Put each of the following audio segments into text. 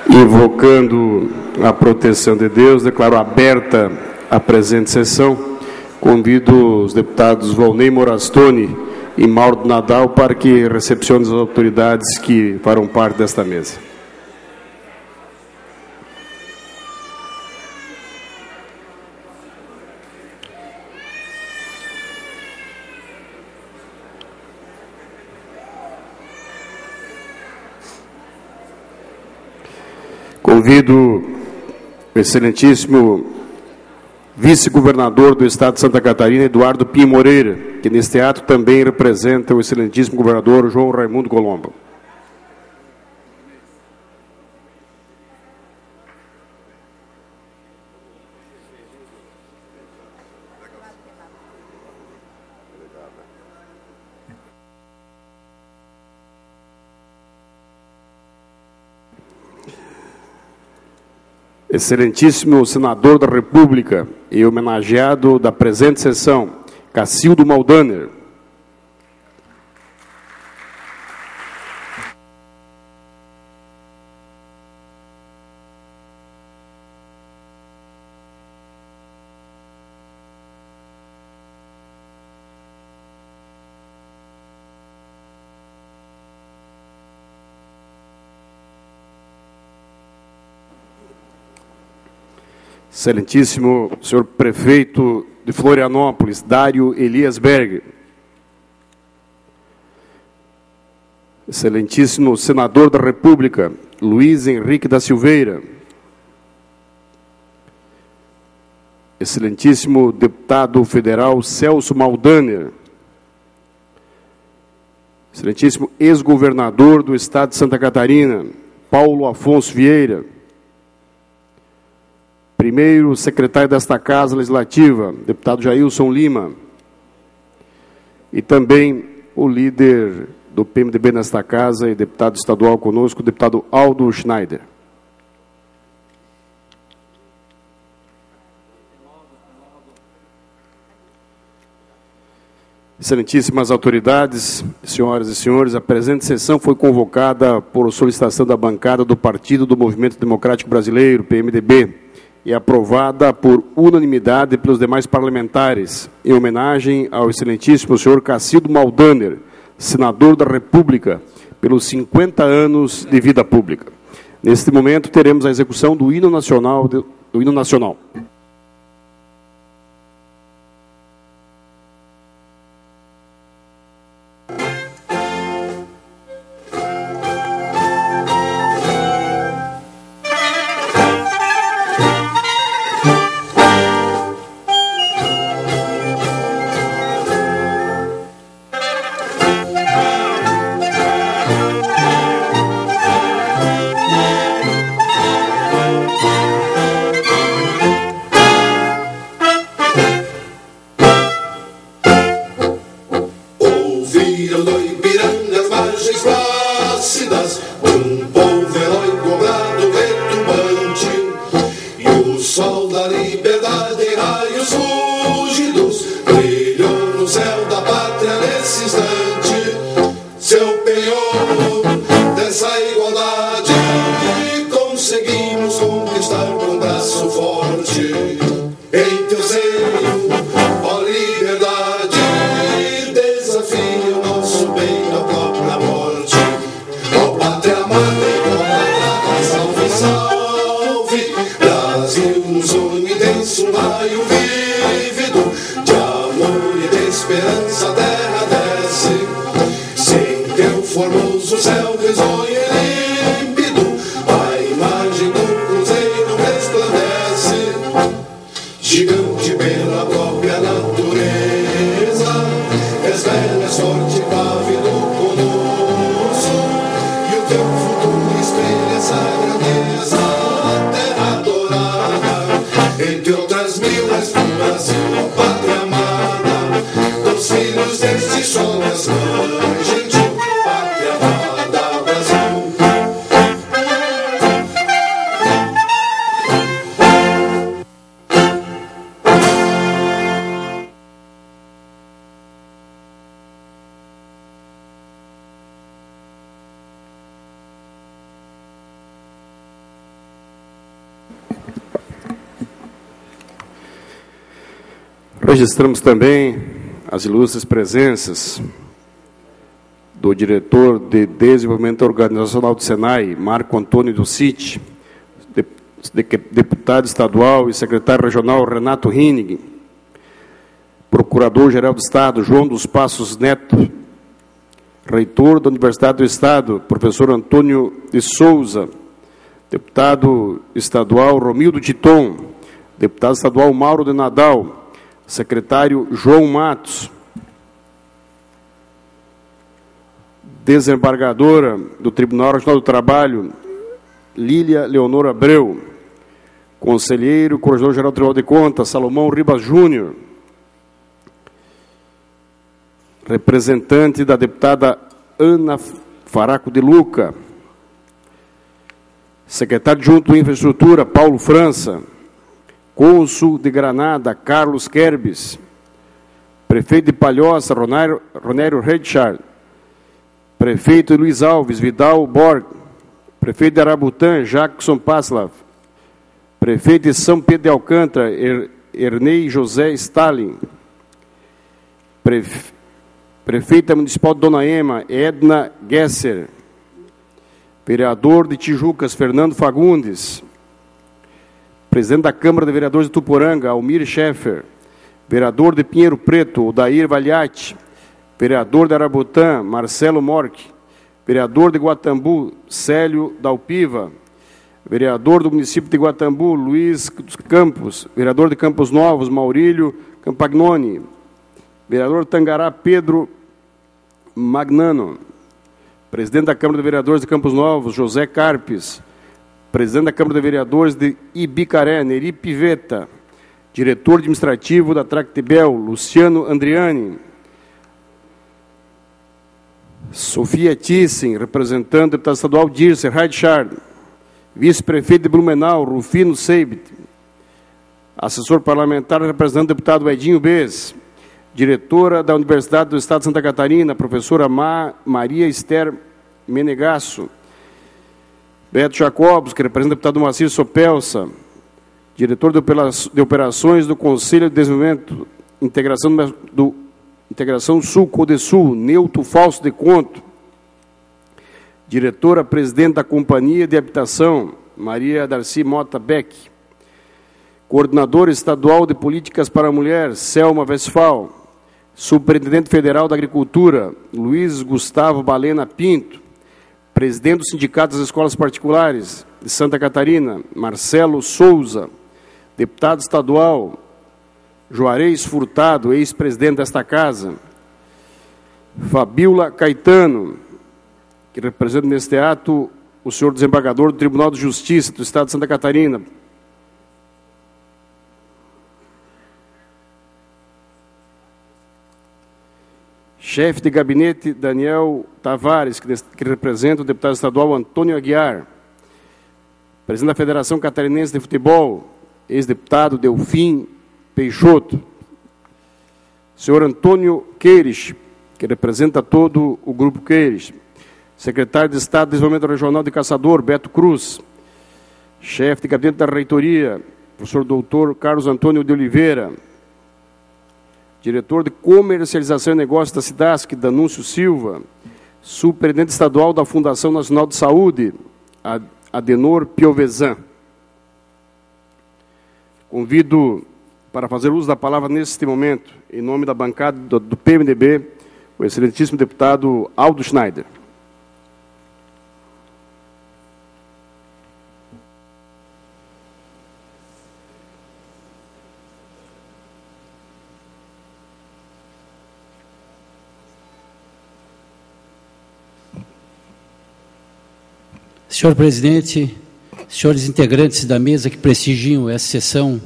Invocando a proteção de Deus, declaro aberta a presente sessão. Convido os deputados Volney Morastoni e Mauro Nadal para que recepcionem as autoridades que farão parte desta mesa. Convido o excelentíssimo vice-governador do Estado de Santa Catarina, Eduardo Pinho Moreira, que neste ato também representa o excelentíssimo governador João Raimundo Colombo. Excelentíssimo senador da República e homenageado da presente sessão, Cacildo Maldaner. Excelentíssimo senhor prefeito de Florianópolis, Dário Elias Berg. Excelentíssimo senador da República, Luiz Henrique da Silveira. Excelentíssimo deputado federal Celso Maldaner. Excelentíssimo ex-governador do Estado de Santa Catarina, Paulo Afonso Vieira. Primeiro secretário desta Casa Legislativa, deputado Jailson Lima. E também o líder do PMDB nesta Casa e deputado estadual conosco, o deputado Aldo Schneider. Excelentíssimas autoridades, senhoras e senhores, a presente sessão foi convocada por solicitação da bancada do Partido do Movimento Democrático Brasileiro, PMDB, e aprovada por unanimidade pelos demais parlamentares, em homenagem ao excelentíssimo senhor Cacildo Maldaner, senador da República, pelos 50 anos de vida pública. Neste momento, teremos a execução do hino nacional. Entre outras mil, Registramos também as ilustres presenças do diretor de Desenvolvimento Organizacional do Senai, Marco Antônio do Cite, deputado estadual e secretário regional Renato Rinig, procurador-geral do Estado João dos Passos Neto, reitor da Universidade do Estado, professor Antônio de Souza, deputado estadual Romildo Titon, deputado estadual Mauro de Nadal, secretário João Matos, desembargadora do Tribunal Regional do Trabalho, Lília Leonor Abreu, conselheiro, coordenador-geral do Tribunal de Contas, Salomão Ribas Júnior, representante da deputada Ana Faraco de Luca, secretário adjunto de Infraestrutura, Paulo França, cônsul de Granada, Carlos Kerbis, prefeito de Palhoça, Ronério Redchard, prefeito Luiz Alves, Vidal Borg, prefeito de Arabutã, Jackson Paslav, prefeito de São Pedro de Alcântara, Ernei José Stalin, prefeita municipal de Dona Ema, Edna Gesser, vereador de Tijucas, Fernando Fagundes, presidente da Câmara de Vereadores de Tuporanga, Almir Schaeffer, vereador de Pinheiro Preto, Odair Valiati, vereador de Arabutã, Marcelo Morque, vereador de Guatambu, Célio Dalpiva, vereador do município de Guatambu, Luiz dos Campos, vereador de Campos Novos, Maurílio Campagnoni, vereador de Tangará, Pedro Magnano, presidente da Câmara de Vereadores de Campos Novos, José Carpes, presidente da Câmara de Vereadores de Ibicaré, Neri Piveta, diretor administrativo da Tractebel, Luciano Andriani, Sofia Thyssen, representante do deputado estadual Dirce Heidschard, vice-prefeito de Blumenau, Rufino Seibit, assessor parlamentar representante do deputado Edinho Bez, diretora da Universidade do Estado de Santa Catarina, professora Maria Esther Menegasso, Beto Jacobos, que representa o deputado Moacir Sopelsa, diretor de operações do Conselho de Desenvolvimento, Integração Sul-Codesul, Neuto Falso de Conto, diretora-presidente da Companhia de Habitação, Maria Darcy Mota Beck, coordenadora estadual de Políticas para a Mulher, Selma Westphal, superintendente federal da Agricultura, Luiz Gustavo Balena Pinto, presidente do Sindicato das Escolas Particulares de Santa Catarina, Marcelo Souza, deputado estadual, Juarez Furtado, ex-presidente desta casa, Fabiola Caetano, que representa neste ato o senhor desembargador do Tribunal de Justiça do Estado de Santa Catarina, chefe de gabinete Daniel Tavares, que representa o deputado estadual Antônio Aguiar, presidente da Federação Catarinense de Futebol, ex-deputado Delfim Peixoto, senhor Antônio Queires, que representa todo o Grupo Queires, secretário de Estado de Desenvolvimento Regional de Caçador, Beto Cruz, chefe de gabinete da Reitoria, professor doutor Carlos Antônio de Oliveira, diretor de Comercialização e Negócios da SIDASC, Danúncio Silva, superintendente estadual da Fundação Nacional de Saúde, Adenor Piovesan. Convido para fazer uso da palavra neste momento, em nome da bancada do PMDB, o excelentíssimo deputado Aldo Schneider. Senhor presidente, senhores integrantes da mesa que prestigiam essa sessão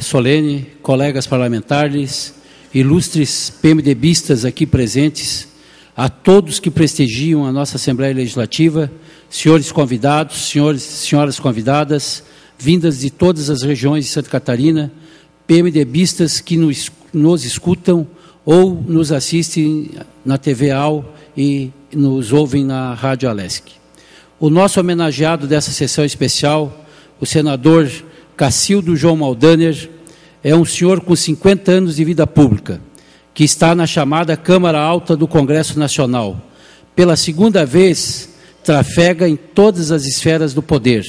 solene, colegas parlamentares, ilustres PMDBistas aqui presentes, a todos que prestigiam a nossa Assembleia Legislativa, senhores convidados, senhoras convidadas, vindas de todas as regiões de Santa Catarina, PMDBistas que nos escutam ou nos assistem na TV AL e nos ouvem na Rádio Alesc. O nosso homenageado dessa sessão especial o senador Cacildo João Maldaner, é um senhor com 50 anos de vida pública, que está na chamada Câmara Alta do Congresso Nacional. Pela segunda vez, trafega em todas as esferas do poder.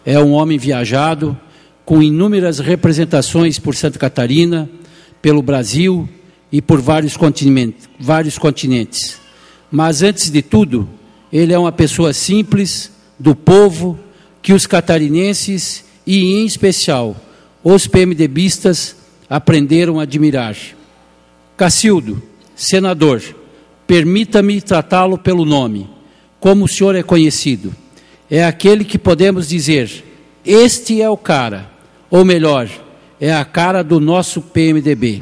É um homem viajado, com inúmeras representações por Santa Catarina, pelo Brasil e por vários continentes. Mas, antes de tudo, ele é uma pessoa simples, do povo, que os catarinenses e, em especial, os PMDBistas aprenderam a admirar. Cacildo, senador, permita-me tratá-lo pelo nome. Como o senhor é conhecido? É aquele que podemos dizer, este é o cara, ou melhor, é a cara do nosso PMDB,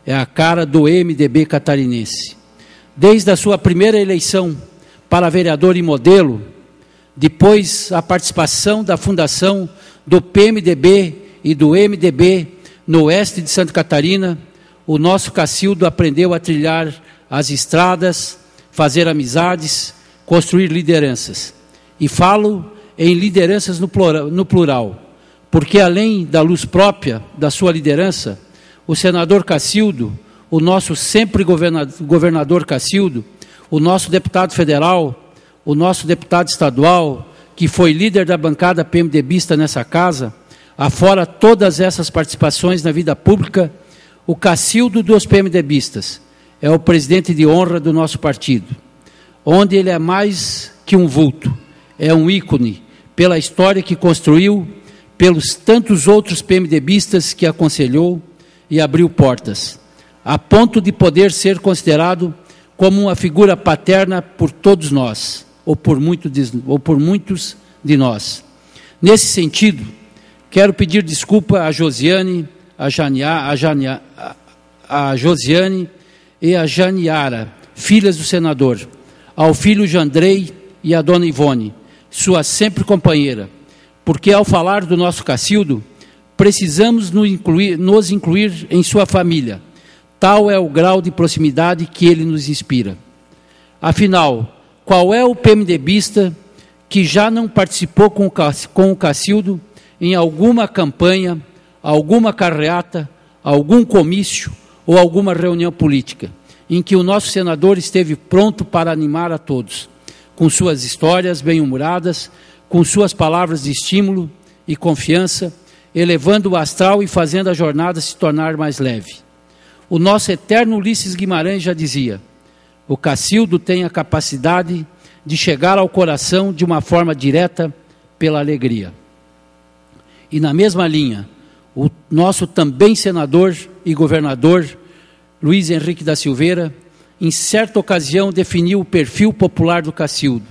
é a cara do MDB catarinense. Desde a sua primeira eleição para vereador e modelo, depois a participação da fundação do PMDB e do MDB no oeste de Santa Catarina, o nosso Cacildo aprendeu a trilhar as estradas, fazer amizades, construir lideranças. E falo em lideranças no plural, porque além da luz própria da sua liderança, o senador Cacildo, o nosso sempre governador Cacildo, o nosso deputado federal, o nosso deputado estadual, que foi líder da bancada PMDBista nessa casa, afora todas essas participações na vida pública, o Cacildo dos PMDBistas é o presidente de honra do nosso partido, onde ele é mais que um vulto, é um ícone pela história que construiu, pelos tantos outros PMDBistas que aconselhou e abriu portas, a ponto de poder ser considerado como uma figura paterna por todos nós, ou por muitos de nós. Nesse sentido, quero pedir desculpa a Josiane, a Josiane e a Janiara, filhas do senador, ao filho Jandrei e à dona Ivone, sua sempre companheira, porque ao falar do nosso Cacildo, precisamos nos incluir em sua família. Tal é o grau de proximidade que ele nos inspira. Afinal, qual é o PMDBista que já não participou com o Cacildo em alguma campanha, alguma carreata, algum comício ou alguma reunião política, em que o nosso senador esteve pronto para animar a todos, com suas histórias bem-humoradas, com suas palavras de estímulo e confiança, elevando o astral e fazendo a jornada se tornar mais leve. O nosso eterno Ulisses Guimarães já dizia, o Cacildo tem a capacidade de chegar ao coração de uma forma direta pela alegria. E na mesma linha, o nosso também senador e governador, Luiz Henrique da Silveira, em certa ocasião definiu o perfil popular do Cacildo,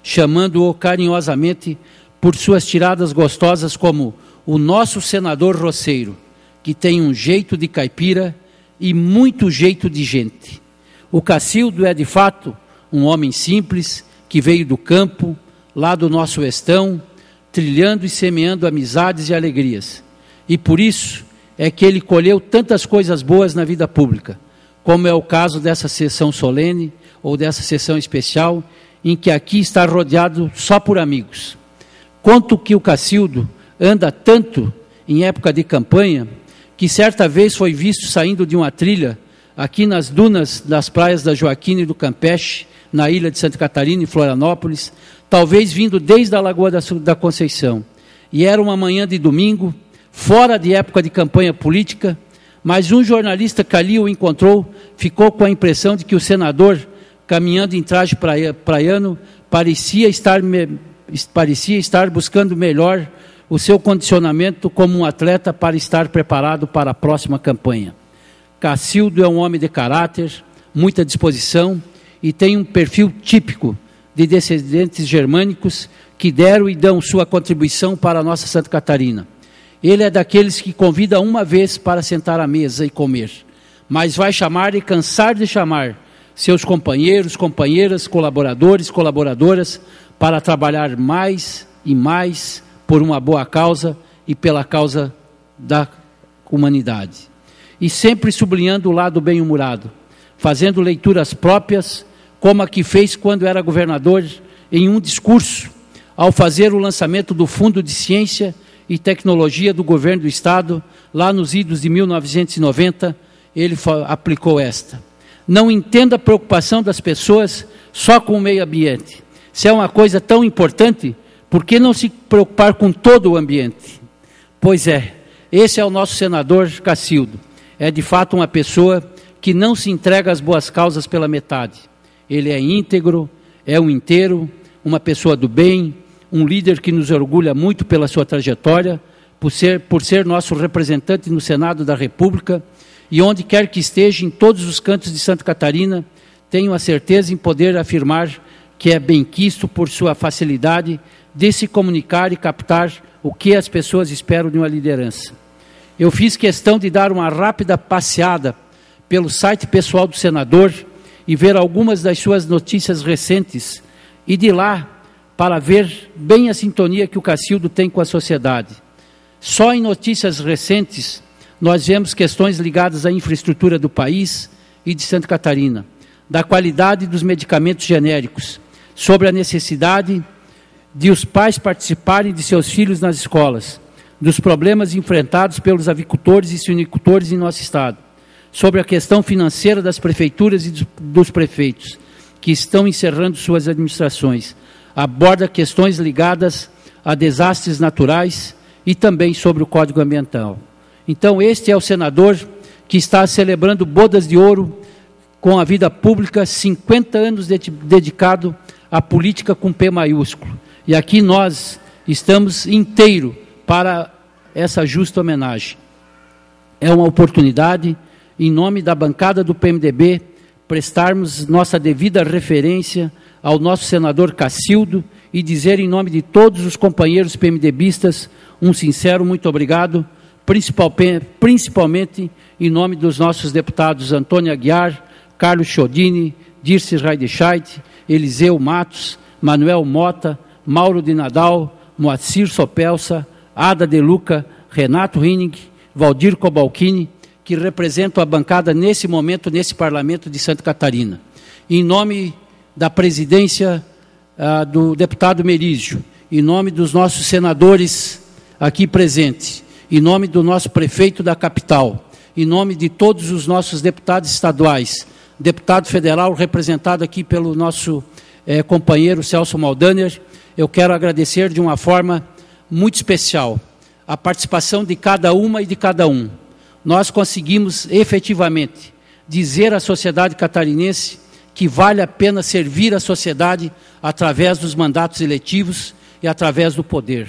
chamando-o carinhosamente por suas tiradas gostosas como o nosso senador roceiro, que tem um jeito de caipira e muito jeito de gente. O Cacildo é, de fato, um homem simples, que veio do campo, lá do nosso oestão, trilhando e semeando amizades e alegrias. E por isso é que ele colheu tantas coisas boas na vida pública, como é o caso dessa sessão solene, ou dessa sessão especial, em que aqui está rodeado só por amigos. Conto que o Cacildo anda tanto em época de campanha, que certa vez foi visto saindo de uma trilha, aqui nas dunas das praias da Joaquina e do Campeche, na ilha de Santa Catarina, em Florianópolis, talvez vindo desde a Lagoa da Conceição. E era uma manhã de domingo, fora de época de campanha política, mas um jornalista que ali o encontrou ficou com a impressão de que o senador, caminhando em traje praiano, parecia estar buscando melhor o seu condicionamento como um atleta para estar preparado para a próxima campanha. Cacildo é um homem de caráter, muita disposição e tem um perfil típico de descendentes germânicos que deram e dão sua contribuição para a nossa Santa Catarina. Ele é daqueles que convida uma vez para sentar à mesa e comer, mas vai chamar e cansar de chamar seus companheiros, companheiras, colaboradores, colaboradoras, para trabalhar mais e mais por uma boa causa e pela causa da humanidade. E sempre sublinhando o lado bem-humorado, fazendo leituras próprias, como a que fez quando era governador, em um discurso, ao fazer o lançamento do Fundo de Ciência e Tecnologia do Governo do Estado, lá nos idos de 1990, ele aplicou esta: não entenda a preocupação das pessoas só com o meio ambiente. Se é uma coisa tão importante, por que não se preocupar com todo o ambiente? Pois é, esse é o nosso senador Cacildo. É de fato uma pessoa que não se entrega às boas causas pela metade. Ele é íntegro, é um inteiro, uma pessoa do bem, um líder que nos orgulha muito pela sua trajetória, por ser nosso representante no Senado da República, e onde quer que esteja, em todos os cantos de Santa Catarina, tenho a certeza em poder afirmar que é benquisto por sua facilidade de se comunicar e captar o que as pessoas esperam de uma liderança. Eu fiz questão de dar uma rápida passeada pelo site pessoal do senador e ver algumas das suas notícias recentes, e de lá para ver bem a sintonia que o Cacildo tem com a sociedade. Só em notícias recentes nós vemos questões ligadas à infraestrutura do país e de Santa Catarina, da qualidade dos medicamentos genéricos, sobre a necessidade de os pais participarem de seus filhos nas escolas, dos problemas enfrentados pelos avicultores e suinicultores em nosso estado, sobre a questão financeira das prefeituras e dos prefeitos, que estão encerrando suas administrações, aborda questões ligadas a desastres naturais e também sobre o Código Ambiental. Então, este é o senador que está celebrando bodas de ouro com a vida pública, 50 anos dedicado à política com P maiúsculo. E aqui nós estamos inteiro para essa justa homenagem. É uma oportunidade, em nome da bancada do PMDB, prestarmos nossa devida referência ao nosso senador Cacildo e dizer em nome de todos os companheiros PMDBistas um sincero muito obrigado, principalmente em nome dos nossos deputados Antônio Aguiar, Carlos Chodini, Dirce Raidecheit, Eliseu Matos, Manuel Mota, Mauro de Nadal, Moacir Sopelsa, Ada De Luca, Renato Rinning, Valdir Cobalcini, que representam a bancada nesse momento, nesse Parlamento de Santa Catarina. Em nome da presidência do deputado Merígio, em nome dos nossos senadores aqui presentes, em nome do nosso prefeito da capital, em nome de todos os nossos deputados estaduais, deputado federal representado aqui pelo nosso companheiro Celso Maldaner, eu quero agradecer de uma forma muito especial a participação de cada uma e de cada um. Nós conseguimos efetivamente dizer à sociedade catarinense que vale a pena servir a sociedade através dos mandatos eletivos e através do poder,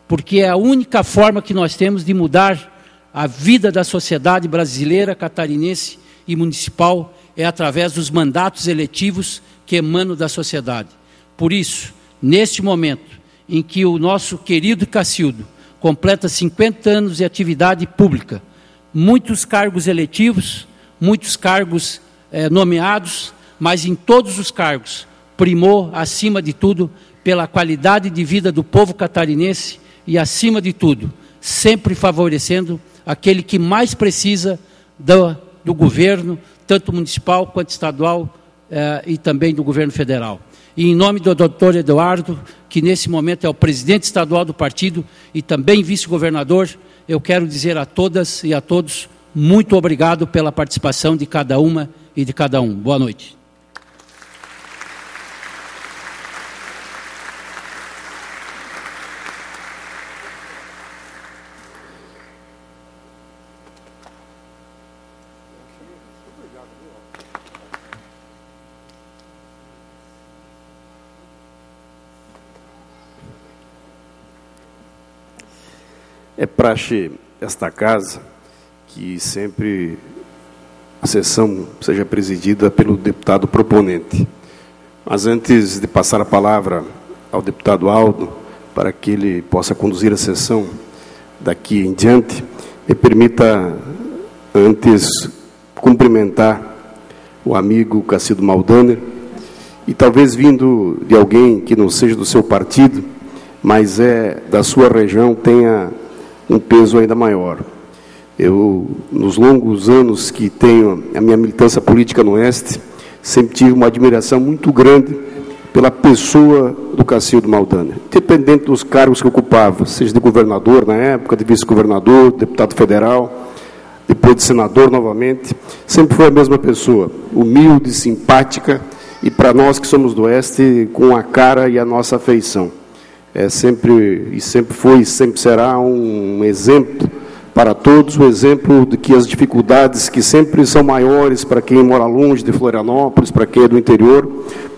porque é a única forma que nós temos de mudar a vida da sociedade brasileira, catarinense e municipal, é através dos mandatos eletivos que emanam da sociedade. Por isso, neste momento em que o nosso querido Cacildo completa 50 anos de atividade pública, muitos cargos eletivos, muitos cargos nomeados, mas em todos os cargos primou, acima de tudo, pela qualidade de vida do povo catarinense e, acima de tudo, sempre favorecendo aquele que mais precisa do governo, tanto municipal quanto estadual e também do governo federal. E em nome do doutor Eduardo, que nesse momento é o presidente estadual do partido e também vice-governador, eu quero dizer a todas e a todos muito obrigado pela participação de cada uma e de cada um. Boa noite. É praxe esta casa que sempre a sessão seja presidida pelo deputado proponente. Mas antes de passar a palavra ao deputado Aldo, para que ele possa conduzir a sessão daqui em diante, me permita antes cumprimentar o amigo Cacildo Maldaner, e talvez vindo de alguém que não seja do seu partido, mas é da sua região, tenha um peso ainda maior. Eu, nos longos anos que tenho a minha militância política no Oeste, sempre tive uma admiração muito grande pela pessoa do Cacildo Maldaner, independente dos cargos que ocupava, seja de governador na época, de vice-governador, deputado federal, depois de senador novamente, sempre foi a mesma pessoa, humilde, simpática, e para nós que somos do Oeste, com a cara e a nossa afeição. Sempre foi e sempre será um exemplo para todos, o exemplo de que as dificuldades, que sempre são maiores para quem mora longe de Florianópolis, para quem é do interior,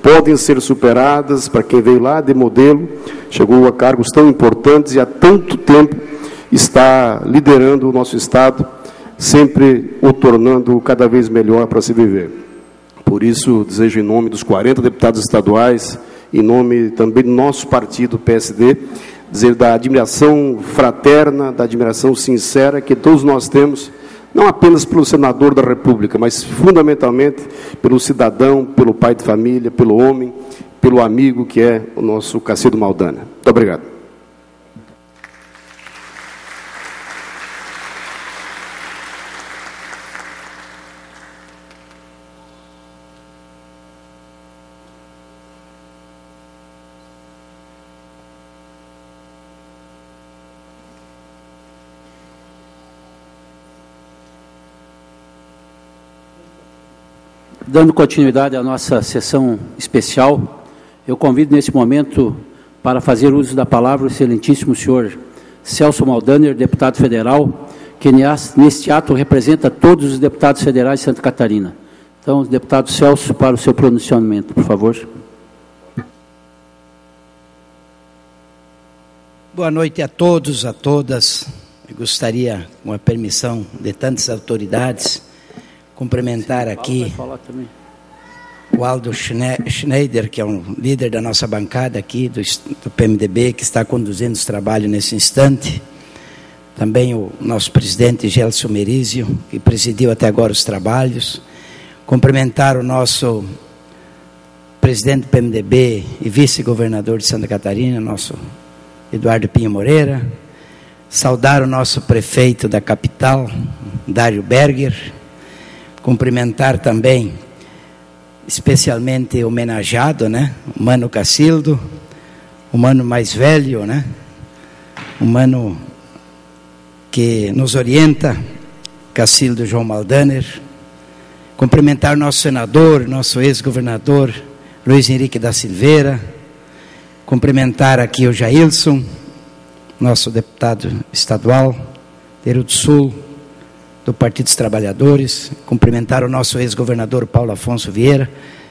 podem ser superadas, para quem veio lá de modelo, chegou a cargos tão importantes e há tanto tempo está liderando o nosso Estado, sempre o tornando cada vez melhor para se viver. Por isso, desejo em nome dos 40 deputados estaduais, em nome também do nosso partido, PSD, dizer da admiração fraterna, da admiração sincera que todos nós temos, não apenas pelo senador da República, mas fundamentalmente pelo cidadão, pelo pai de família, pelo homem, pelo amigo que é o nosso Cacildo Maldaner. Muito obrigado. Dando continuidade à nossa sessão especial, eu convido nesse momento para fazer uso da palavra o excelentíssimo senhor Celso Maldaner, deputado federal, que neste ato representa todos os deputados federais de Santa Catarina. Então, deputado Celso, para o seu pronunciamento, por favor. Boa noite a todos, a todas. Eu gostaria, com a permissão de tantas autoridades, cumprimentar aqui o Aldo Schneider, que é um líder da nossa bancada aqui, do PMDB, que está conduzindo os trabalhos nesse instante. Também o nosso presidente Gelson Merizio, que presidiu até agora os trabalhos. Cumprimentar o nosso presidente do PMDB e vice-governador de Santa Catarina, nosso Eduardo Pinho Moreira. Saudar o nosso prefeito da capital, Dário Berger. Cumprimentar também, especialmente homenageado, né? O Mano Cacildo, o Mano mais velho, né? O Mano que nos orienta, Cacildo João Maldaner. Cumprimentar o nosso senador, nosso ex-governador, Luiz Henrique da Silveira. Cumprimentar aqui o Jailson, nosso deputado estadual, Rio do Sul, do Partido dos Trabalhadores, cumprimentar o nosso ex-governador Paulo Afonso Vieira,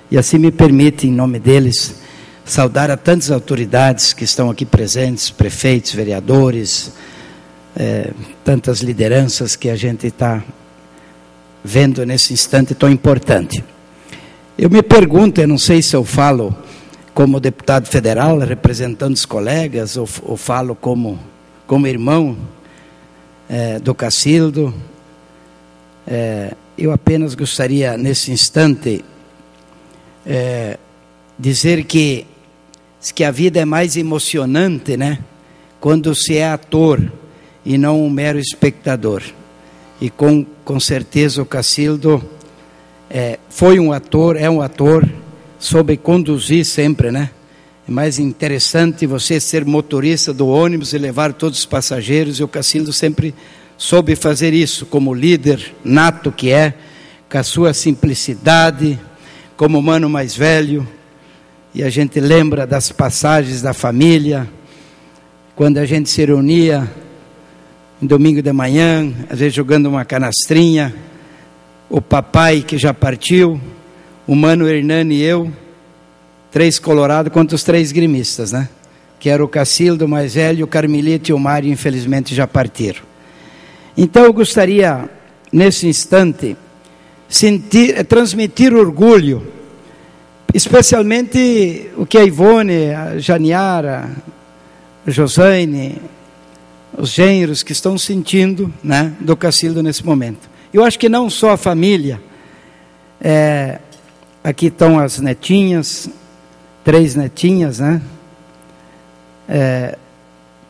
e assim me permite, em nome deles, saudar a tantas autoridades que estão aqui presentes, prefeitos, vereadores, tantas lideranças que a gente está vendo nesse instante tão importante. Eu me pergunto, eu não sei se eu falo como deputado federal, representando os colegas, ou falo como irmão do Cacildo. Eu apenas gostaria, nesse instante, dizer que a vida é mais emocionante, né, quando se é ator e não um mero espectador. E com certeza o Cacildo foi um ator, é um ator, soube conduzir sempre, né? É mais interessante você ser motorista do ônibus e levar todos os passageiros, e o Cacildo sempre soube fazer isso, como líder nato que é, com a sua simplicidade, como mano mais velho. E a gente lembra das passagens da família, quando a gente se reunia em domingo de manhã, às vezes jogando uma canastrinha, o papai que já partiu, o mano Hernani e eu, 3 colorados contra os 3 gremistas, né? Que era o Cacildo mais velho, o Carmelito e o Mário, infelizmente já partiram. Então eu gostaria, nesse instante, transmitir orgulho, especialmente o que a Ivone, a Janiara, a Josane, os gêneros que estão sentindo, né, do Cacildo nesse momento. Eu acho que não só a família, aqui estão as netinhas, 3 netinhas, né?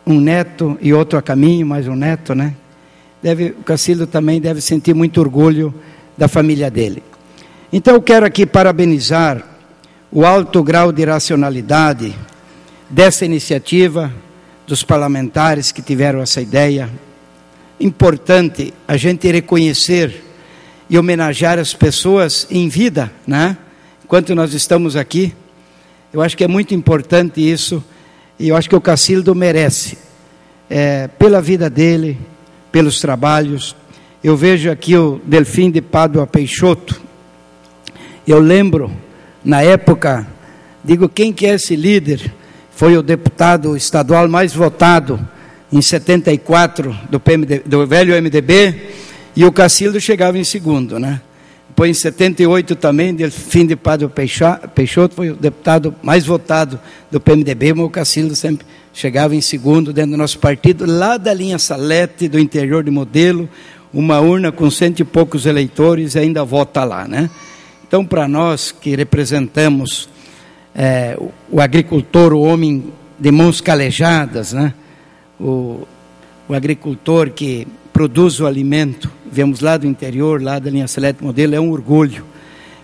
Um neto e outro a caminho, mais um neto, né? O Cacildo também deve sentir muito orgulho da família dele. Então eu quero aqui parabenizar o alto grau de racionalidade dessa iniciativa, dos parlamentares que tiveram essa ideia. Importante a gente reconhecer e homenagear as pessoas em vida, né? Enquanto nós estamos aqui, eu acho que é muito importante isso, e eu acho que o Cacildo merece, pela vida dele, pelos trabalhos. Eu vejo aqui o Delfim de Pádua Peixoto. Eu lembro, na época, digo, quem que é esse líder? Foi o deputado estadual mais votado em 74 do velho MDB, e o Cacildo chegava em segundo, né? Depois, em 78 também, Delfim de Pádua Peixoto foi o deputado mais votado do PMDB, mas o Cacildo sempre chegava em segundo dentro do nosso partido, lá da linha Salete, do interior de Modelo, uma urna com 100 e poucos eleitores, ainda vota lá, né? Então, para nós que representamos o agricultor, o homem de mãos calejadas, né? O agricultor que produz o alimento, viemos lá do interior, lá da linha Salete Modelo, é um orgulho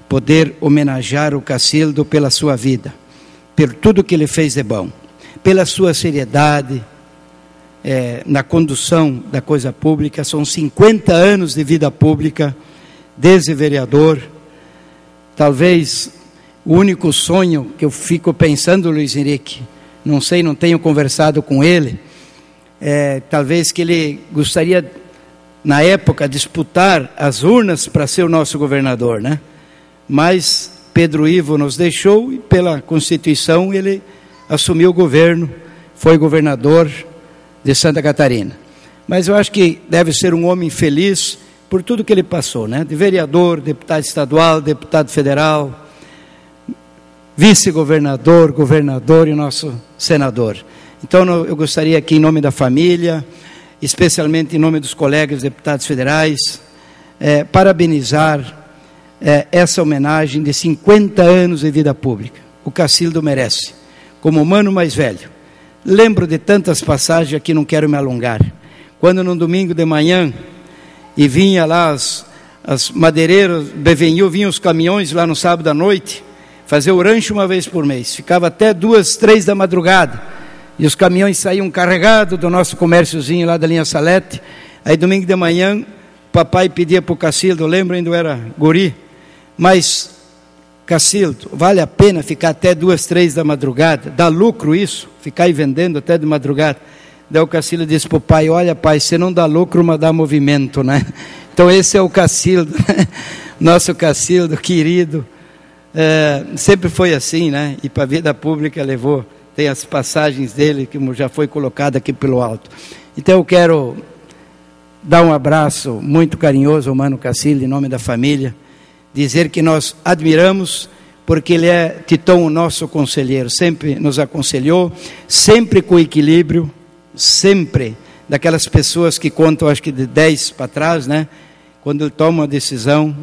poder homenagear o Cacildo pela sua vida, por tudo que ele fez de bom, pela sua seriedade na condução da coisa pública. São 50 anos de vida pública, desde vereador. Talvez o único sonho que eu fico pensando, Luiz Henrique, não sei, não tenho conversado com ele, talvez que ele gostaria, na época, disputar as urnas para ser o nosso governador, né? Mas Pedro Ivo nos deixou e pela Constituição ele assumiu o governo, foi governador de Santa Catarina. Mas eu acho que deve ser um homem feliz por tudo que ele passou, né? De vereador, deputado estadual, deputado federal, vice-governador, governador e nosso senador. Então eu gostaria aqui, em nome da família, especialmente em nome dos colegas deputados federais, parabenizar essa homenagem de 50 anos de vida pública. O Cacildo merece, como humano mais velho. Lembro de tantas passagens, aqui não quero me alongar. Quando no domingo de manhã, e vinha lá as madeireiras, Bevenil, vinham os caminhões lá no sábado à noite, fazer o rancho uma vez por mês, ficava até 2, 3 da madrugada, e os caminhões saíam carregados do nosso comérciozinho lá da linha Salete. Aí domingo de manhã, papai pedia para o Cacildo, lembro, ainda era guri, mas Cacildo, vale a pena ficar até 2, 3 da madrugada? Dá lucro isso? Ficar aí vendendo até de madrugada? Daí o Cacildo disse para o pai, olha pai, você não dá lucro, mas dá movimento, né? Então esse é o Cacildo, nosso Cacildo querido, sempre foi assim, né? E para a vida pública levou, tem as passagens dele que já foi colocado aqui pelo alto. Então eu quero dar um abraço muito carinhoso ao Mano Cacildo, em nome da família, dizer que nós admiramos, porque ele é, Titon, o nosso conselheiro, sempre nos aconselhou, sempre com equilíbrio, sempre daquelas pessoas que contam, acho que de 10 para trás, né? Quando ele toma uma decisão,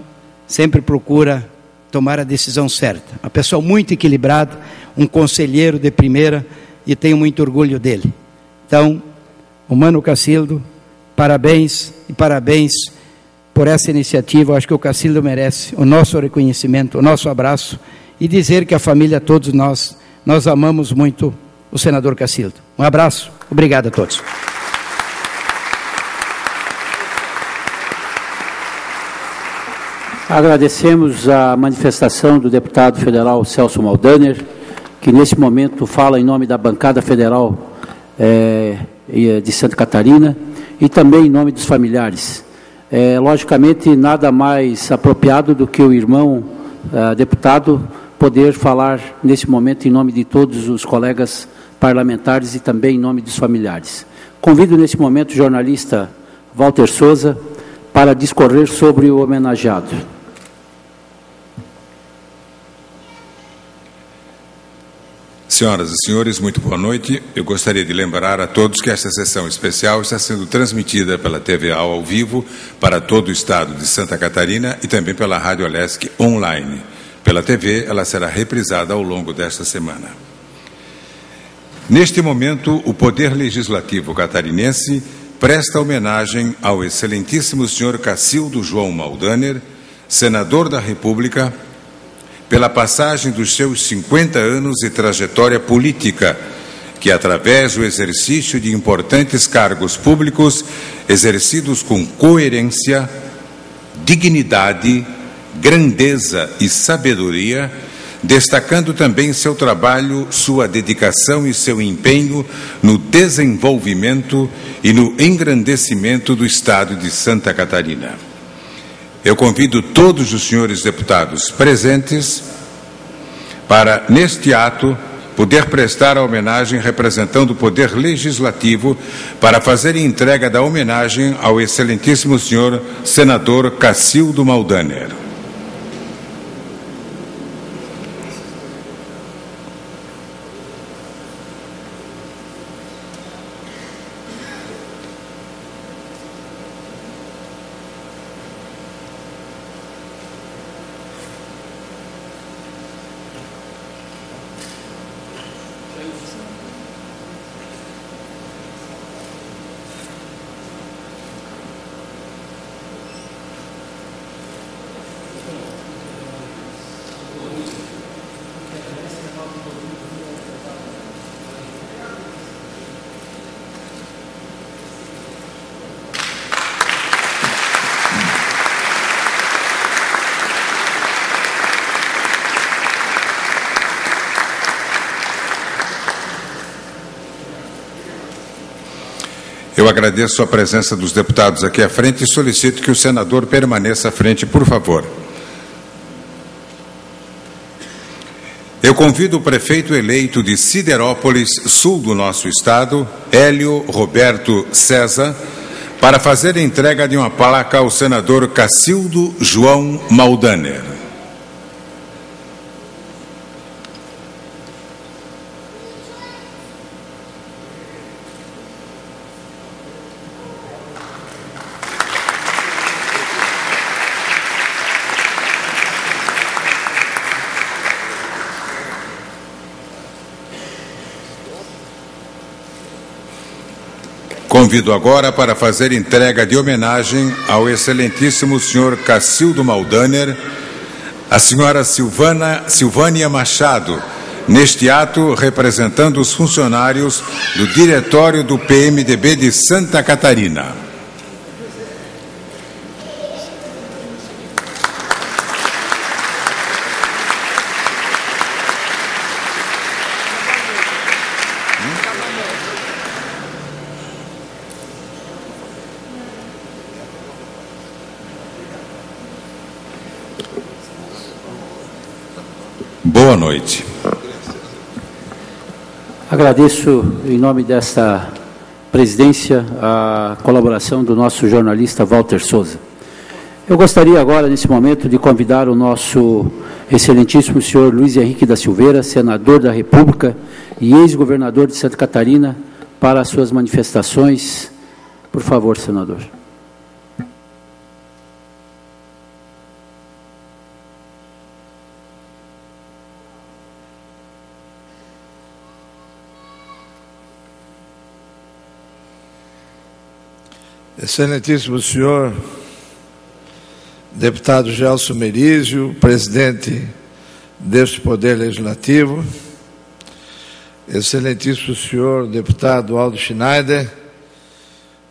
sempre procura tomar a decisão certa. Uma pessoa muito equilibrada, um conselheiro de primeira, e tenho muito orgulho dele. Então, o Mano Cacildo, parabéns e parabéns por essa iniciativa. Eu acho que o Cacildo merece o nosso reconhecimento, o nosso abraço, e dizer que a família, todos nós amamos muito o senador Cacildo. Um abraço, obrigado a todos. Agradecemos a manifestação do deputado federal Celso Maldaner, que nesse momento fala em nome da bancada federal de Santa Catarina e também em nome dos familiares. Logicamente, nada mais apropriado do que o irmão deputado poder falar nesse momento em nome de todos os colegas parlamentares e também em nome dos familiares. Convido nesse momento o jornalista Walter Souza para discorrer sobre o homenageado. Senhoras e senhores, muito boa noite. Eu gostaria de lembrar a todos que esta sessão especial está sendo transmitida pela TVA ao vivo para todo o estado de Santa Catarina e também pela Rádio Alesc online. Pela TV, ela será reprisada ao longo desta semana. Neste momento, o Poder Legislativo catarinense presta homenagem ao excelentíssimo senhor Cacildo João Maldaner, senador da República, pela passagem dos seus 50 anos de trajetória política, que, através do exercício de importantes cargos públicos, exercidos com coerência, dignidade, grandeza e sabedoria, destacando também seu trabalho, sua dedicação e seu empenho no desenvolvimento e no engrandecimento do Estado de Santa Catarina. Eu convido todos os senhores deputados presentes para, neste ato, poder prestar a homenagem representando o Poder Legislativo para fazer entrega da homenagem ao excelentíssimo senhor senador Cacildo Maldaner. Eu agradeço a presença dos deputados aqui à frente e solicito que o senador permaneça à frente, por favor. Eu convido o prefeito eleito de Siderópolis, sul do nosso estado, Hélio Roberto César, para fazer a entrega de uma placa ao senador Cacildo João Maldaner. Convido agora para fazer entrega de homenagem ao excelentíssimo senhor Cacildo Maldaner, a senhora Silvânia Machado, neste ato representando os funcionários do Diretório do PMDB de Santa Catarina. Boa noite. Agradeço, em nome desta presidência, a colaboração do nosso jornalista Walter Souza. Eu gostaria agora, nesse momento, de convidar o nosso excelentíssimo senhor Luiz Henrique da Silveira, senador da República e ex-governador de Santa Catarina, para as suas manifestações. Por favor, senador. Excelentíssimo senhor deputado Gelson Merizio, presidente deste Poder Legislativo, excelentíssimo senhor deputado Aldo Schneider,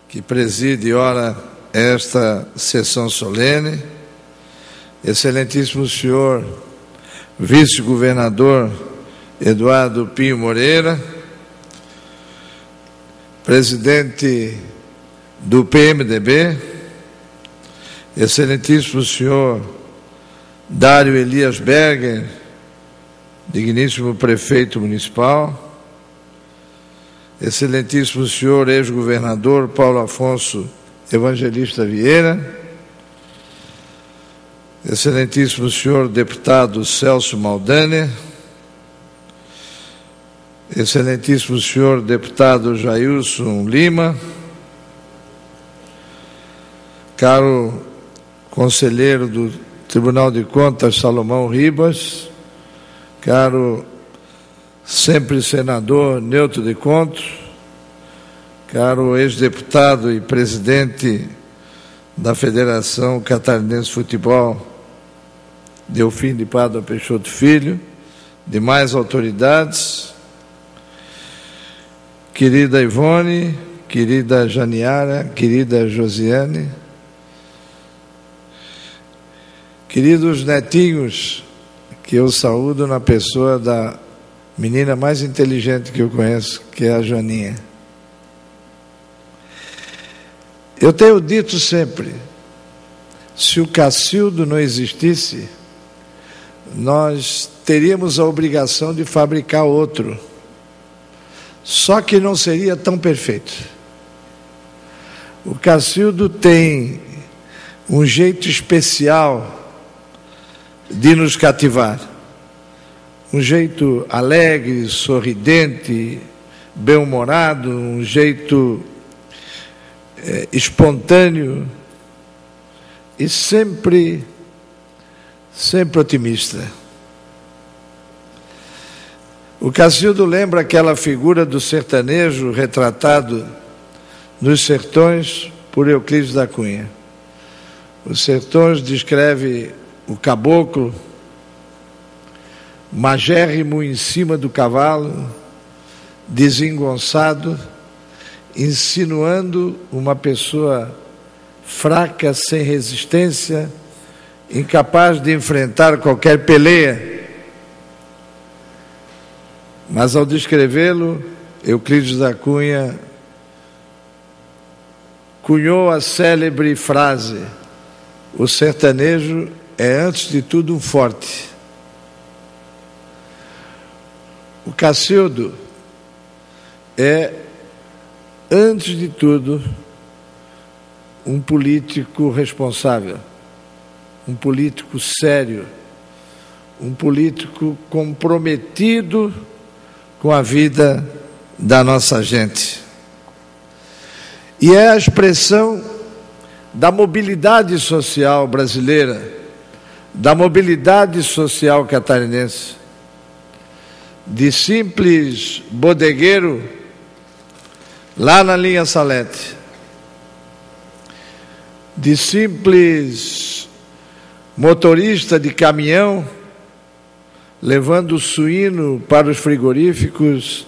que preside ora esta sessão solene, excelentíssimo senhor vice-governador Eduardo Pinho Moreira, presidente do PMDB, excelentíssimo senhor Dário Elias Berger, digníssimo prefeito municipal, excelentíssimo senhor ex-governador Paulo Afonso Evangelista Vieira, excelentíssimo senhor deputado Celso Maldaner, excelentíssimo senhor deputado Jailson Lima, caro conselheiro do Tribunal de Contas Salomão Ribas, caro sempre senador Neuto de Contos, caro ex-deputado e presidente da Federação Catarinense de Futebol, Delfim de Pádua Peixoto Filho, demais autoridades, querida Ivone, querida Janiara, querida Josiane, queridos netinhos, que eu saúdo na pessoa da menina mais inteligente que eu conheço, que é a Joaninha. Eu tenho dito sempre, se o Cacildo não existisse, nós teríamos a obrigação de fabricar outro, só que não seria tão perfeito. O Cacildo tem um jeito especial de nos cativar, um jeito alegre, sorridente, bem-humorado, um jeito espontâneo e sempre otimista. O Cacildo lembra aquela figura do sertanejo retratado nos Sertões por Euclides da Cunha. Os Sertões descreve o caboclo magérrimo em cima do cavalo, desengonçado, insinuando uma pessoa fraca, sem resistência, incapaz de enfrentar qualquer peleia. Mas ao descrevê-lo, Euclides da Cunha cunhou a célebre frase: o sertanejo é antes de tudo um forte. O Cacildo é, antes de tudo, um político responsável, um político sério, um político comprometido com a vida da nossa gente. E é a expressão da mobilidade social brasileira, da mobilidade social catarinense, de simples bodegueiro lá na linha Salete, de simples motorista de caminhão levando suíno para os frigoríficos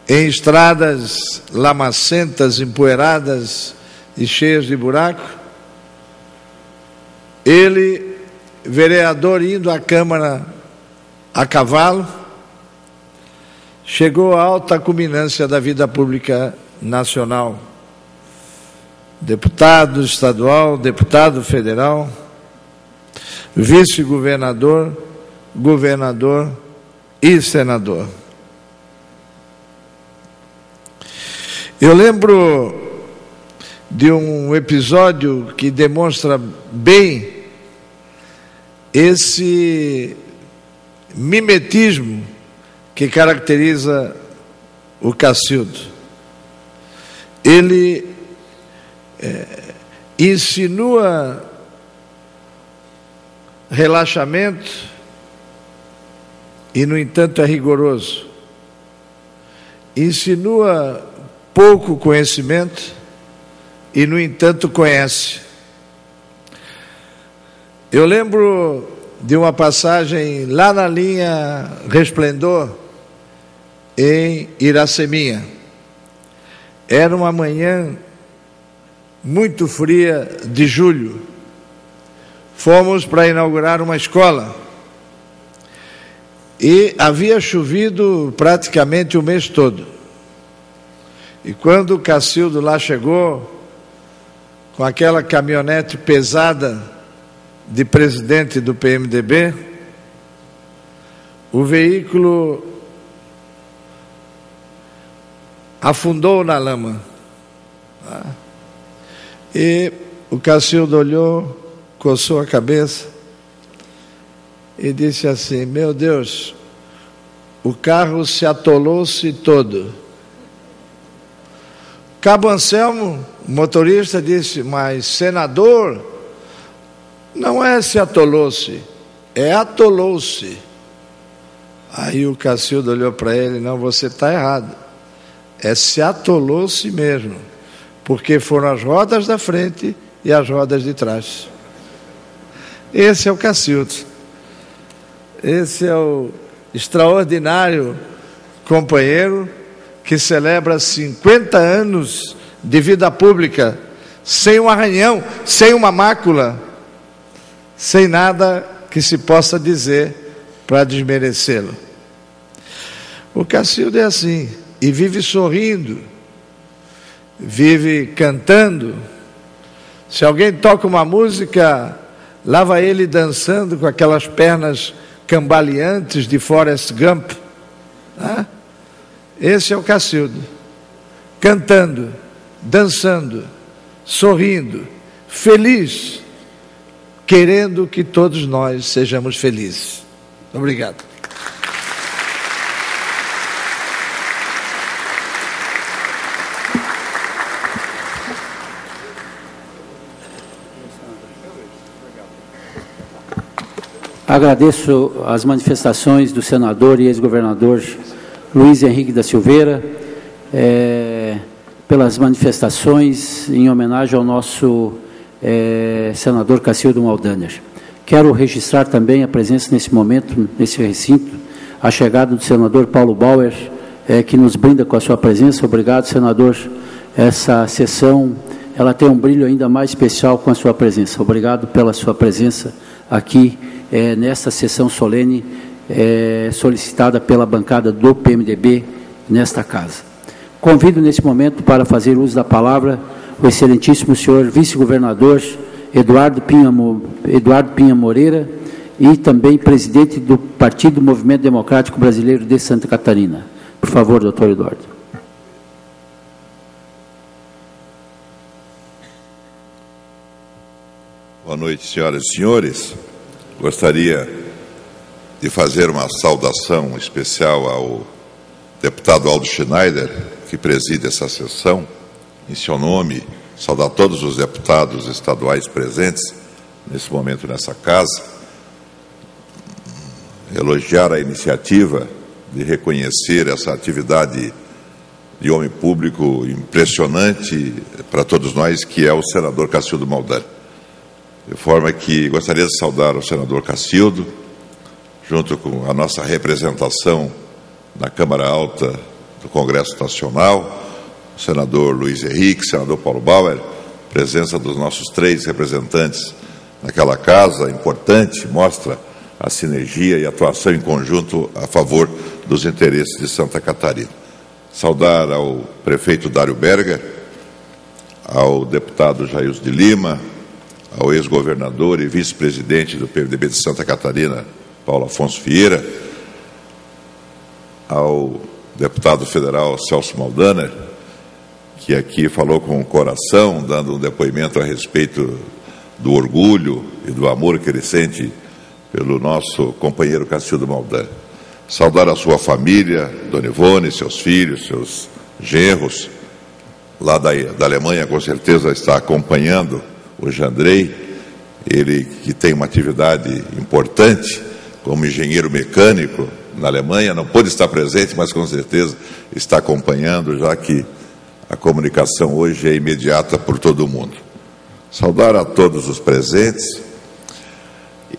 em estradas lamacentas, empoeiradas e cheias de buraco. Ele, vereador, indo à Câmara a cavalo, chegou à alta culminância da vida pública nacional. Deputado estadual, deputado federal, vice-governador, governador e senador. Eu lembro de um episódio que demonstra bem esse mimetismo que caracteriza o Cacildo. Ele insinua relaxamento e, no entanto, é rigoroso. Insinua pouco conhecimento e, no entanto, conhece. Eu lembro de uma passagem lá na linha Resplendor, em Iraceminha. Era uma manhã muito fria de julho. Fomos para inaugurar uma escola e havia chovido praticamente o mês todo. E quando o Cacildo lá chegou, com aquela caminhonete pesada de presidente do PMDB, o veículo afundou na lama. E o Cacildo olhou, coçou a cabeça e disse assim: meu Deus, o carro se atolou-se todo. Cabo Anselmo, o motorista, disse: mas senador, não é se atolou-se, é atolou-se. Aí o Cacildo olhou para ele: não, você está errado, é se atolou-se mesmo, porque foram as rodas da frente e as rodas de trás. Esse é o Cacildo. Esse é o extraordinário companheiro que celebra 50 anos de vida pública, sem um arranhão, sem uma mácula, sem nada que se possa dizer para desmerecê-lo. O Cacildo é assim, e vive sorrindo, vive cantando. Se alguém toca uma música, lá vai ele dançando com aquelas pernas cambaleantes de Forrest Gump. Esse é o Cacildo, cantando, dançando, sorrindo, feliz, querendo que todos nós sejamos felizes. Obrigado. Agradeço as manifestações do senador e ex-governador Luiz Henrique da Silveira, pelas manifestações em homenagem ao nosso senador Cacildo Maldaner. Quero registrar também a presença nesse momento, nesse recinto, a chegada do senador Paulo Bauer, que nos brinda com a sua presença. Obrigado, senador. Essa sessão, ela tem um brilho ainda mais especial com a sua presença. Obrigado pela sua presença aqui nesta sessão solene solicitada pela bancada do PMDB nesta casa. Convido nesse momento para fazer uso da palavra o excelentíssimo senhor vice-governador Eduardo Pinha Moreira e também presidente do Partido Movimento Democrático Brasileiro de Santa Catarina. Por favor, doutor Eduardo. Boa noite, senhoras e senhores. Gostaria de fazer uma saudação especial ao deputado Aldo Schneider, que preside essa sessão. Em seu nome, saudar todos os deputados estaduais presentes nesse momento nessa casa, elogiar a iniciativa de reconhecer essa atividade de homem público impressionante para todos nós, que é o senador Cacildo Maldaner. De forma que gostaria de saudar o senador Cacildo, junto com a nossa representação na Câmara Alta do Congresso Nacional, o senador Luiz Henrique, o senador Paulo Bauer, presença dos nossos 3 representantes naquela casa, importante, mostra a sinergia e atuação em conjunto a favor dos interesses de Santa Catarina. Saudar ao prefeito Dário Berger, ao deputado Jailson de Lima, ao ex-governador e vice-presidente do PMDB de Santa Catarina, Paulo Afonso Vieira, ao deputado federal Celso Maldaner, que aqui falou com o coração, dando um depoimento a respeito do orgulho e do amor que ele sente pelo nosso companheiro Cacildo Maldaner. Saudar a sua família, Dona Ivone, seus filhos, seus genros, lá da Alemanha, com certeza está acompanhando o Jandrei, ele que tem uma atividade importante como engenheiro mecânico na Alemanha, não pôde estar presente, mas com certeza está acompanhando, já que a comunicação hoje é imediata por todo mundo. Saudar a todos os presentes.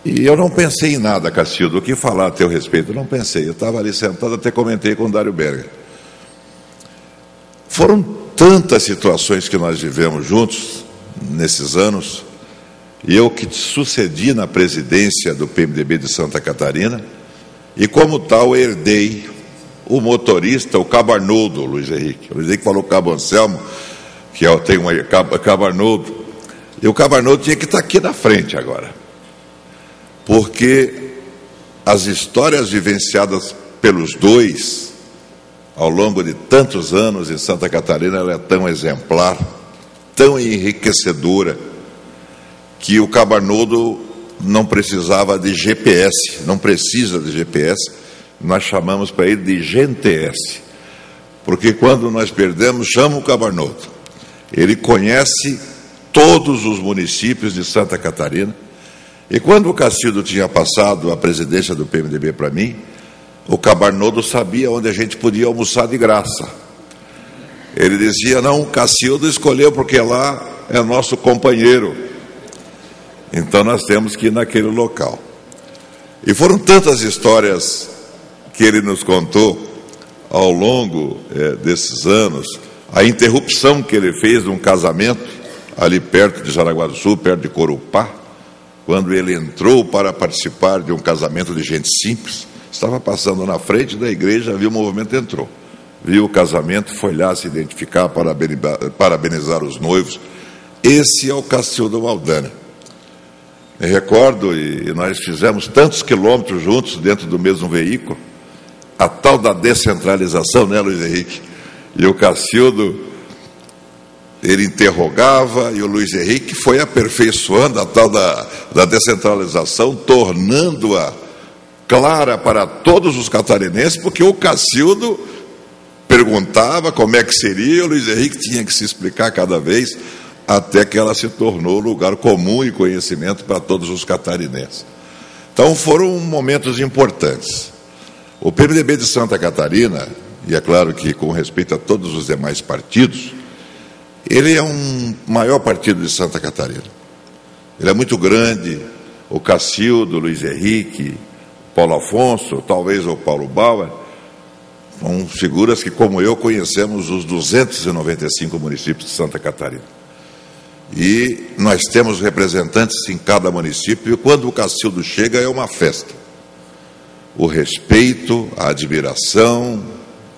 E eu não pensei em nada, Cacildo, o que falar a teu respeito, eu não pensei, eu estava ali sentado, até comentei com o Dário Berger. Foram tantas situações que nós vivemos juntos nesses anos, e eu que sucedi na presidência do PMDB de Santa Catarina, e como tal herdei o motorista, o Cabo Arnoldo, Luiz Henrique. O Luiz Henrique falou Cabo Anselmo, que eu tenho uma Cabo Arnoldo, e o Cabo Arnoldo tinha que estar aqui na frente agora, porque as histórias vivenciadas pelos dois ao longo de tantos anos em Santa Catarina, ela é tão exemplar, tão enriquecedora, que o Cabo Arnoldo não precisava de GPS, não precisa de GPS, nós chamamos para ele de GNTS, porque quando nós perdemos, chama o Cabo Arnoldo. Ele conhece todos os municípios de Santa Catarina, e quando o Cacildo tinha passado a presidência do PMDB para mim, o Cabo Arnoldo sabia onde a gente podia almoçar de graça. Ele dizia, não, o Cacildo escolheu porque lá é nosso companheiro, então nós temos que ir naquele local. E foram tantas histórias que ele nos contou ao longo desses anos, a interrupção que ele fez de um casamento ali perto de Jaraguá do Sul, perto de Corupá, quando ele entrou para participar de um casamento de gente simples, estava passando na frente da igreja, viu o movimento, entrou, viu o casamento, foi lá se identificar, parabenizar os noivos. Esse é o Cacildo Maldaner. Me recordo, e nós fizemos tantos quilômetros juntos dentro do mesmo veículo, a tal da descentralização, né, Luiz Henrique? E o Cacildo, ele interrogava, e o Luiz Henrique foi aperfeiçoando a tal da descentralização, tornando-a clara para todos os catarinenses, porque o Cacildo perguntava como é que seria, o Luiz Henrique tinha que se explicar cada vez, até que ela se tornou lugar comum e conhecimento para todos os catarinenses. Então foram momentos importantes. O PMDB de Santa Catarina, e é claro que com respeito a todos os demais partidos, ele é um maior partido de Santa Catarina. Ele é muito grande. O Cacildo, o Luiz Henrique, Paulo Afonso, talvez o Paulo Bauer, são figuras que, como eu, conhecemos os 295 municípios de Santa Catarina. E nós temos representantes em cada município, e quando o Cacildo chega é uma festa. O respeito, a admiração,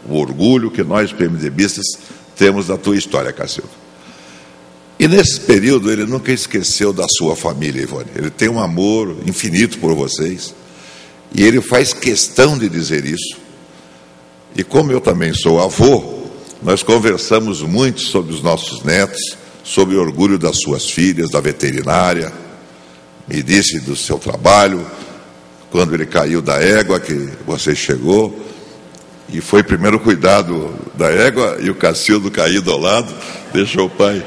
o orgulho que nós, PMDBistas, temos da tua história, Cacildo. E nesse período ele nunca esqueceu da sua família, Ivone. Ele tem um amor infinito por vocês, e ele faz questão de dizer isso. E como eu também sou avô, nós conversamos muito sobre os nossos netos, sobre o orgulho das suas filhas, da veterinária. Me disse do seu trabalho, quando ele caiu da égua, que você chegou, e foi primeiro cuidado da égua, e o Cacildo caído ao lado, deixou o pai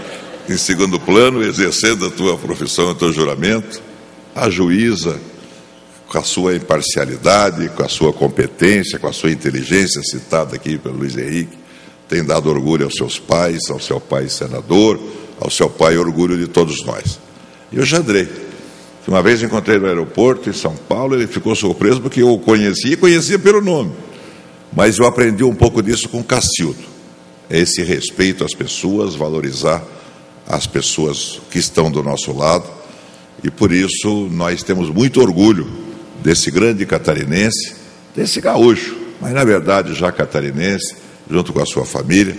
em segundo plano, exercendo a tua profissão, o teu juramento. A juíza, com a sua imparcialidade, com a sua competência, com a sua inteligência, citada aqui pelo Luiz Henrique, tem dado orgulho aos seus pais, ao seu pai senador, ao seu pai orgulho de todos nós. E o Jandrei, que uma vez encontrei no aeroporto em São Paulo, ele ficou surpreso porque eu o conhecia, e conhecia pelo nome, mas eu aprendi um pouco disso com o Cacildo, esse respeito às pessoas, valorizar as pessoas que estão do nosso lado, e por isso nós temos muito orgulho desse grande catarinense, desse gaúcho, mas na verdade já catarinense, junto com a sua família.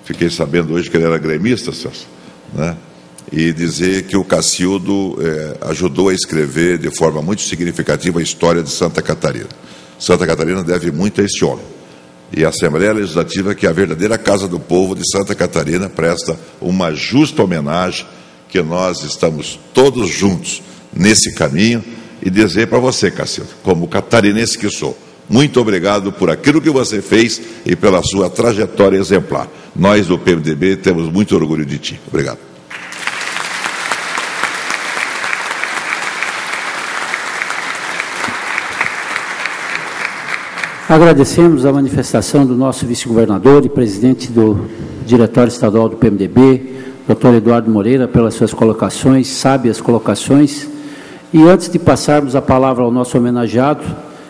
Fiquei sabendo hoje que ele era gremista, Celso, né? E dizer que o Cacildo ajudou a escrever de forma muito significativa a história de Santa Catarina. Santa Catarina deve muito a esse homem. E a Assembleia Legislativa, que é a verdadeira casa do povo de Santa Catarina, presta uma justa homenagem, que nós estamos todos juntos nesse caminho, e dizer para você, Cacildo, como catarinense que sou, muito obrigado por aquilo que você fez e pela sua trajetória exemplar. Nós do PMDB temos muito orgulho de ti. Obrigado. Agradecemos a manifestação do nosso vice-governador e presidente do Diretório Estadual do PMDB, Dr. Eduardo Moreira, pelas suas colocações, sábias colocações. E antes de passarmos a palavra ao nosso homenageado,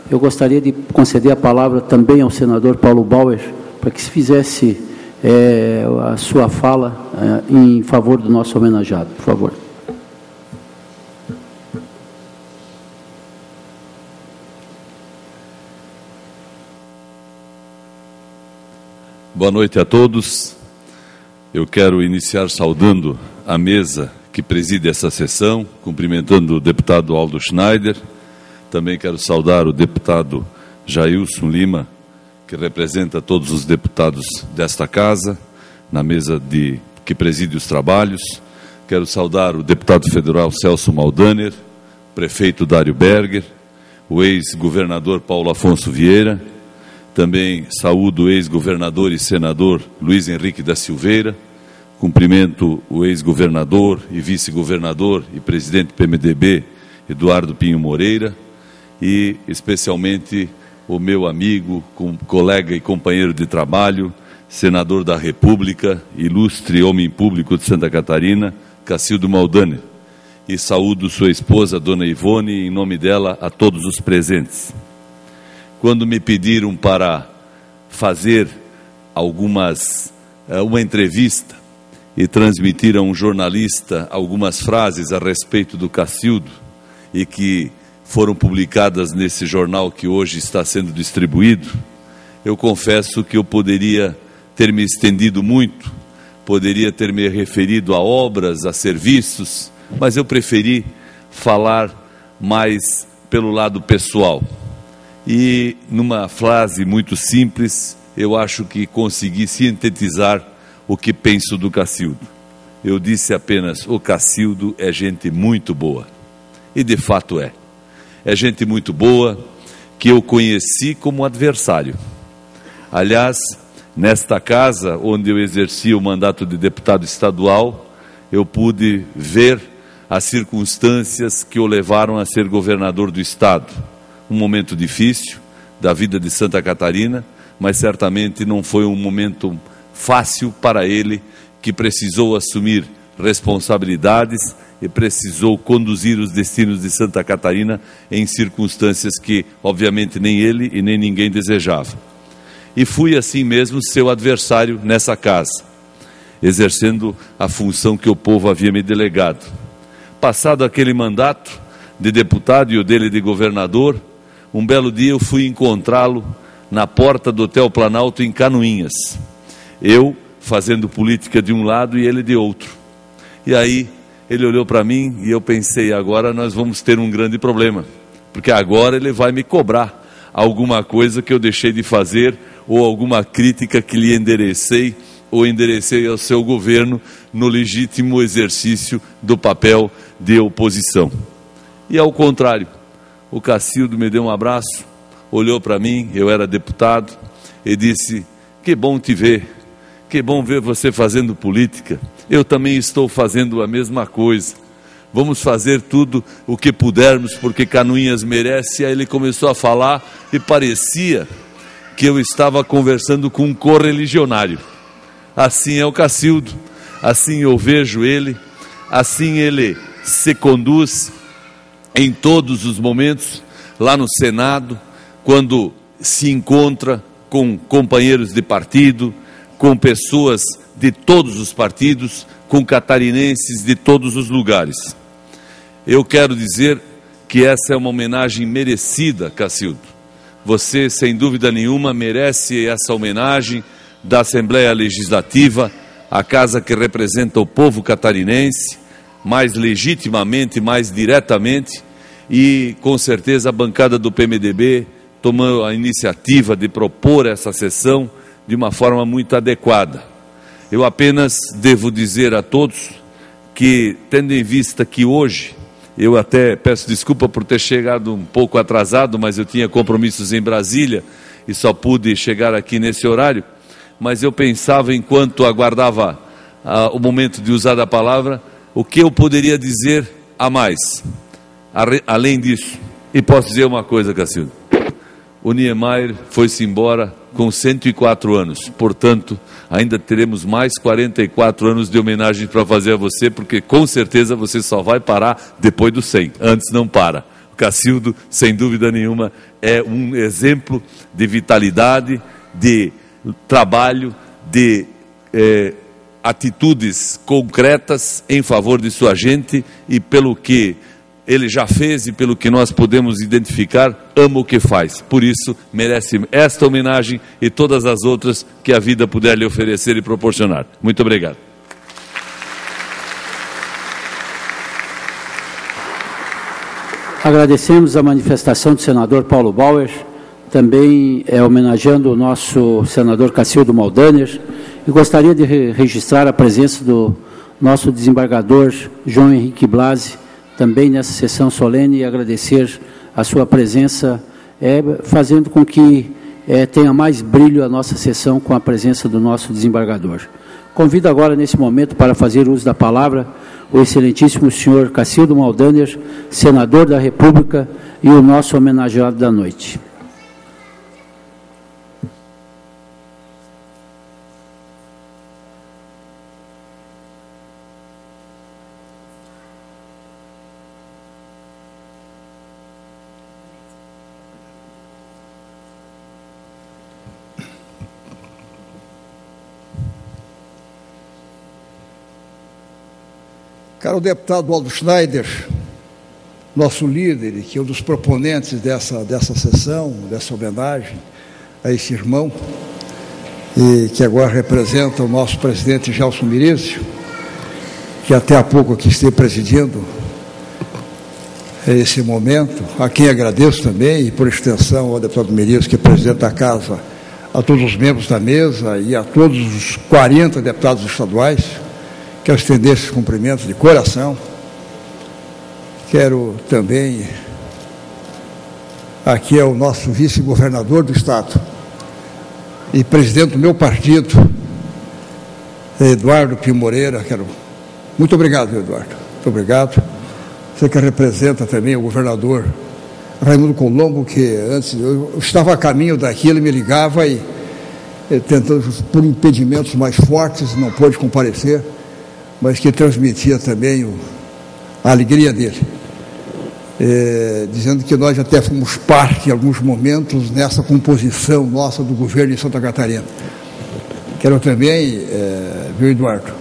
eu gostaria de conceder a palavra também ao senador Paulo Bauer, para que se fizesse a sua fala em favor do nosso homenageado. Por favor. Boa noite a todos. Eu quero iniciar saudando a mesa que preside essa sessão, cumprimentando o deputado Aldo Schneider. Também quero saudar o deputado Jailson Lima, que representa todos os deputados desta casa, na mesa que preside os trabalhos. Quero saudar o deputado federal Celso Maldaner, prefeito Dário Berger, o ex-governador Paulo Afonso Vieira. Também saúdo o ex-governador e senador Luiz Henrique da Silveira. Cumprimento o ex-governador e vice-governador e presidente do PMDB, Eduardo Pinho Moreira, e especialmente o meu amigo, colega e companheiro de trabalho, senador da República, ilustre homem público de Santa Catarina, Cacildo Maldaner. e saúdo sua esposa, Dona Ivone, e em nome dela a todos os presentes. Quando me pediram para fazer uma entrevista e transmitir a um jornalista algumas frases a respeito do Cacildo e que foram publicadas nesse jornal que hoje está sendo distribuído, eu confesso que eu poderia ter me estendido muito, poderia ter me referido a obras, a serviços, mas eu preferi falar mais pelo lado pessoal. E numa frase muito simples, eu acho que consegui sintetizar o que penso do Cacildo. Eu disse apenas: o Cacildo é gente muito boa. E de fato é. É gente muito boa que eu conheci como adversário. Aliás, nesta casa, onde eu exerci o mandato de deputado estadual, eu pude ver as circunstâncias que o levaram a ser governador do estado. Um momento difícil da vida de Santa Catarina, mas certamente não foi um momento fácil para ele, que precisou assumir responsabilidades e precisou conduzir os destinos de Santa Catarina em circunstâncias que, obviamente, nem ele e nem ninguém desejava. E fui assim mesmo seu adversário nessa casa, exercendo a função que o povo havia me delegado. Passado aquele mandato de deputado e o dele de governador, um belo dia eu fui encontrá-lo na porta do Hotel Planalto em Canoinhas. Eu fazendo política de um lado e ele de outro. E aí ele olhou para mim e eu pensei: agora nós vamos ter um grande problema, porque agora ele vai me cobrar alguma coisa que eu deixei de fazer, ou alguma crítica que lhe enderecei, ou enderecei ao seu governo no legítimo exercício do papel de oposição. E ao contrário, o Cacildo me deu um abraço, olhou para mim, eu era deputado, e disse: que bom te ver, que bom ver você fazendo política, eu também estou fazendo a mesma coisa, vamos fazer tudo o que pudermos, porque Canoinhas merece. Aí ele começou a falar e parecia que eu estava conversando com um correligionário. Assim é o Cacildo, assim eu vejo ele, assim ele se conduz em todos os momentos, lá no Senado, quando se encontra com companheiros de partido, com pessoas de todos os partidos, com catarinenses de todos os lugares. Eu quero dizer que essa é uma homenagem merecida, Cacildo. Você, sem dúvida nenhuma, merece essa homenagem da Assembleia Legislativa, a casa que representa o povo catarinense, mais legitimamente, mais diretamente, e com certeza a bancada do PMDB tomou a iniciativa de propor essa sessão de uma forma muito adequada. Eu apenas devo dizer a todos que, tendo em vista que hoje, eu até peço desculpa por ter chegado um pouco atrasado, mas eu tinha compromissos em Brasília e só pude chegar aqui nesse horário, mas eu pensava, enquanto aguardava o momento de usar a palavra, o que eu poderia dizer a mais, além disso. E posso dizer uma coisa, Cacildo: o Niemeyer foi-se embora com 104 anos, portanto, ainda teremos mais 44 anos de homenagem para fazer a você, porque com certeza você só vai parar depois dos 100, antes não para. O Cacildo, sem dúvida nenhuma, é um exemplo de vitalidade, de trabalho, de atitudes concretas em favor de sua gente, e pelo que ele já fez e pelo que nós podemos identificar, ama o que faz. Por isso, merece esta homenagem e todas as outras que a vida puder lhe oferecer e proporcionar. Muito obrigado. Agradecemos a manifestação do senador Paulo Bauer, também homenageando o nosso senador Cacildo Maldaner, e gostaria de registrar a presença do nosso desembargador João Henrique Blasi, também nessa sessão solene, e agradecer a sua presença, fazendo com que tenha mais brilho a nossa sessão com a presença do nosso desembargador. Convido agora, nesse momento, para fazer uso da palavra, o excelentíssimo senhor Cacildo Maldaner, senador da República e o nosso homenageado da noite. Caro deputado Aldo Schneider, nosso líder, que é um dos proponentes dessa sessão, dessa homenagem a esse irmão, e que agora representa o nosso presidente Gelson Mirizio, que até há pouco aqui esteve presidindo esse momento, a quem agradeço também, e por extensão ao deputado Mirizio, que é presidente da Casa, a todos os membros da mesa e a todos os 40 deputados estaduais. Quero estender esses cumprimentos de coração. Quero também, aqui é o nosso vice-governador do Estado e presidente do meu partido, Eduardo Pio Moreira. Muito obrigado, Eduardo. Muito obrigado. Você que representa também o governador Raimundo Colombo, que antes eu estava a caminho daqui, ele me ligava e tentando, por impedimentos mais fortes, não pôde comparecer, mas que transmitia também a alegria dele, dizendo que nós até fomos parte, em alguns momentos, nessa composição nossa do governo de Santa Catarina. Quero também, viu, Eduardo,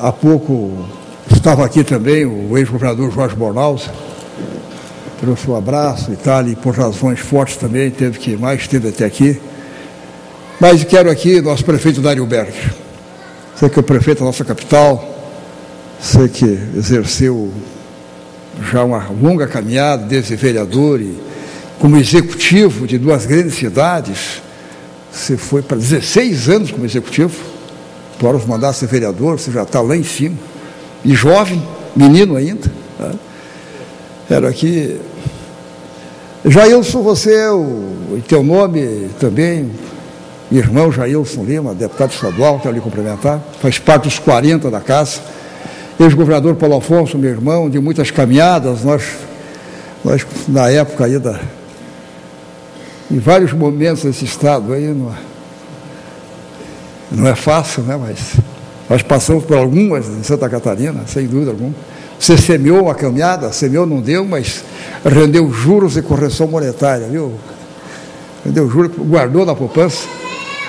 há pouco estava aqui também o ex-governador Jorge Bornhausen, trouxe um abraço e tal, e por razões fortes também esteve até aqui. Mas quero aqui, nosso prefeito Dário Berger, você que é o prefeito da nossa capital, você que exerceu já uma longa caminhada desde vereador e como executivo de duas grandes cidades, você foi para 16 anos como executivo, para os mandar ser vereador, você já está lá em cima, e jovem, menino ainda. Tá? Quero aqui, Jailson, você, em teu nome também, meu irmão Jailson Lima, deputado estadual, quero lhe cumprimentar, faz parte dos 40 da casa. Ex-governador Paulo Afonso, meu irmão, de muitas caminhadas, nós na época aí em vários momentos desse estado aí, não é fácil, né, mas nós passamos por algumas em Santa Catarina, sem dúvida alguma. Você semeou a caminhada, semeou não deu, mas rendeu juros e correção monetária, viu? Rendeu juros, guardou na poupança.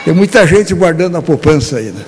Tem muita gente guardando na poupança aí, né?